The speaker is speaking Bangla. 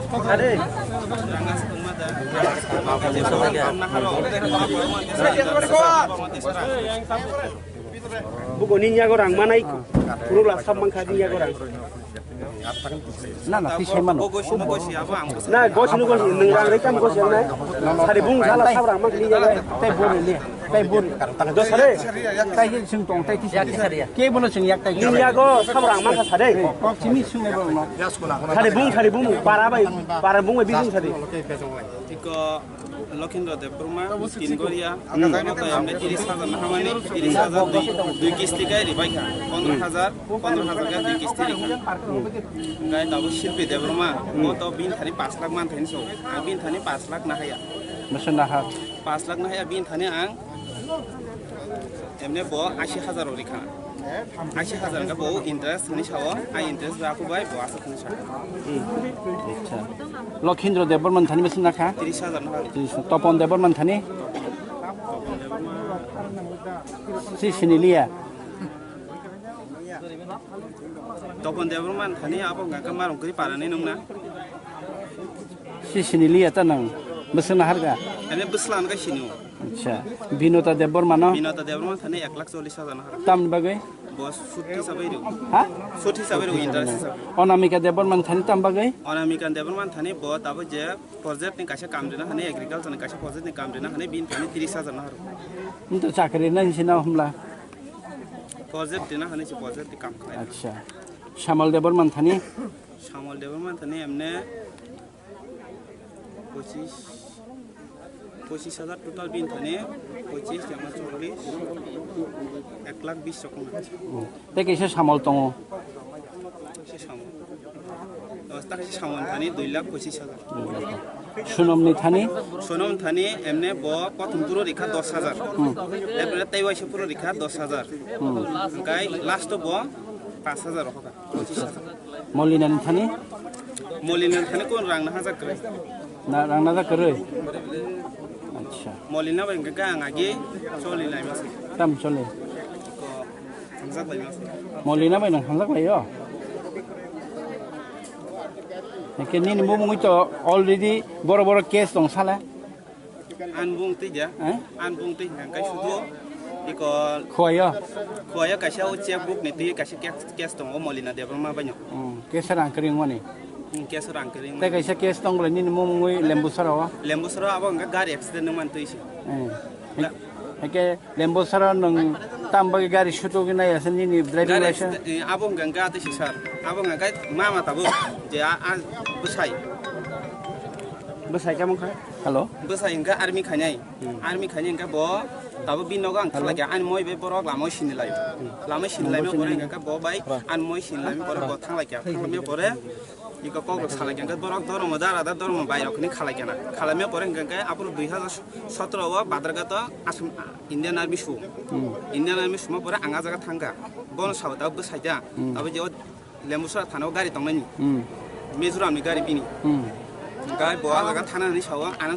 Ada. Buku ninya orang mana ikut? Purulah sambang kadinya orang. Nah, nanti saya mana? Nah, gos ini gos nengrang rekam gos yang naik. Hari bung salah sabrang mak ninya gay. Teh bun ini, teh bun. Dos hari. Teh yang sengtong, teh kisah. Kaya bun seng yak teh. Ninya gos sabrang mak sade. Kok sini sungai bun. Hari bung para bung bising sade. Iko Lokindra Debruma, Tingoria, Angazamoto Yamne 30,000 Mahamani, 30,000 দুই কিস্তি গায় রিবাইখা 15,000 গায় দুই কিস্তি রিখা গায় দাবো শিল্পী দেব্রমা মতো বিন থানি 5 লাখ মান থানি সো আং বিন থানি 5 লাখ না হায়া Mesin nahar. 5 লাখ না হায়া বিন থানি আং এমনে ব 80,000 রিখা 80,000 কা বউ ইন্টারেস্ট থানি সাও আই ইন্টারেস্ট রাখু বাই ব আসা থানি সাও Lokindra Deborman thani mesin nakha. 30,000 না হারি Topon Deborman thani. Si sinilia. Tapan Debbarman থানি আবো গাকা মারং করি পারানি নংনা Si sinilia tanang. Mesin nahar ga. এনে বসলান গাইছিনি Acha. Binota Deborman no. বিনতা দেব্রমান থানি 1,40,000 না হারি Tam bagai. বস সুটি সাবাই রে Ha? সুটি সাবাই রে ইন্টারেস্ট সাবাই Onamika Deborman thani tam bagai. অনামিকান দেব্রমান থানি ব তাবো যে প্রজেক্ট নি কাছে কাম দেনা হানি এগ্রিকালচার নি কাছে প্রজেক্ট নি কাম দেনা হানি বিন থানি 30,000 না হারি Untuk cakri nan sina humla. Project দেনা হানি সে প্রজেক্ট নি কাম খায় Acha. Shamal Deborman thani. সামল দেব্রমান Thani এমনে 25,000 টোটাল বিন থানি 25 জামা 40 1,20,000 টাকা Teh kaisa shamal tongo. সে সামল অবস্থা কাছে সামল থানি 2,25,000 Sunomni thani. সোনম থানি এমনে ব প্রথম পুরো রেখা 10,000 এরপরে তাইওয়াইছে পুরো রেখা 10,000 গাই লাস্ট ব 5,000 টাকা 25,000 Molinan thani. মলিনার থানি কোন রাং না হাজার করে Na rang na kere. Acha. মলিনা বাই গা আগে চলি নাই মাস Tam chole. হাজার বাই মাস Molina bai nang handak lai yo. Kini ni mumung itu already boro-boro case tong sala. আনবুং তে যা Eh? আনবুং তে গাই শুধু ইকো Khoi yo. খয়া কাছে ও চেক বুক নি তে কাছে কেস দং ও মলিনা দেব্রমা বাইনো Case rang kering wani. Case রাং করিং Teh kaisa case tong lai ni mumung lembu sarawa. লেম্বু সরা আবো গাড়ি অ্যাক্সিডেন্ট মান তৈছে Eke lembu sara nang tambagi gari shuto gina ya seni ni driving license. আবো গঙ্গা তে স্যার আবো গঙ্গা মামা তাবো যে আ বসাই Besar kamu kan? Hello. বসাই গঙ্গা আর্মি খাইনাই গঙ্গা ব তাবো বিনগ আং থালাগে আন মই বে বরক লামই সিনলাই লামই সিনলাই মে পরে গঙ্গা ব বাই আন মই সিনলাই মে পরে ব থালাগে থালামে পরে ইকো কক সালাই গঙ্গা বরক ধর্ম দারা ধর্ম বাইরকনি খালাগে না খালামে পরে গঙ্গা আপুর 2017 ও বাদরগাত আসাম ইন্ডিয়ান আর্মি সু ইন্ডিয়ান আর্মি সুমা পরে আঙা জায়গা থাঙ্গা বন সাউথ বসাইজা তাবো যে লেম্বুসরা থানাও গাড়ি দংনানি মিজোরামনি গাড়ি বিনি গাই বয়া জায়গা থানানি সাও আনা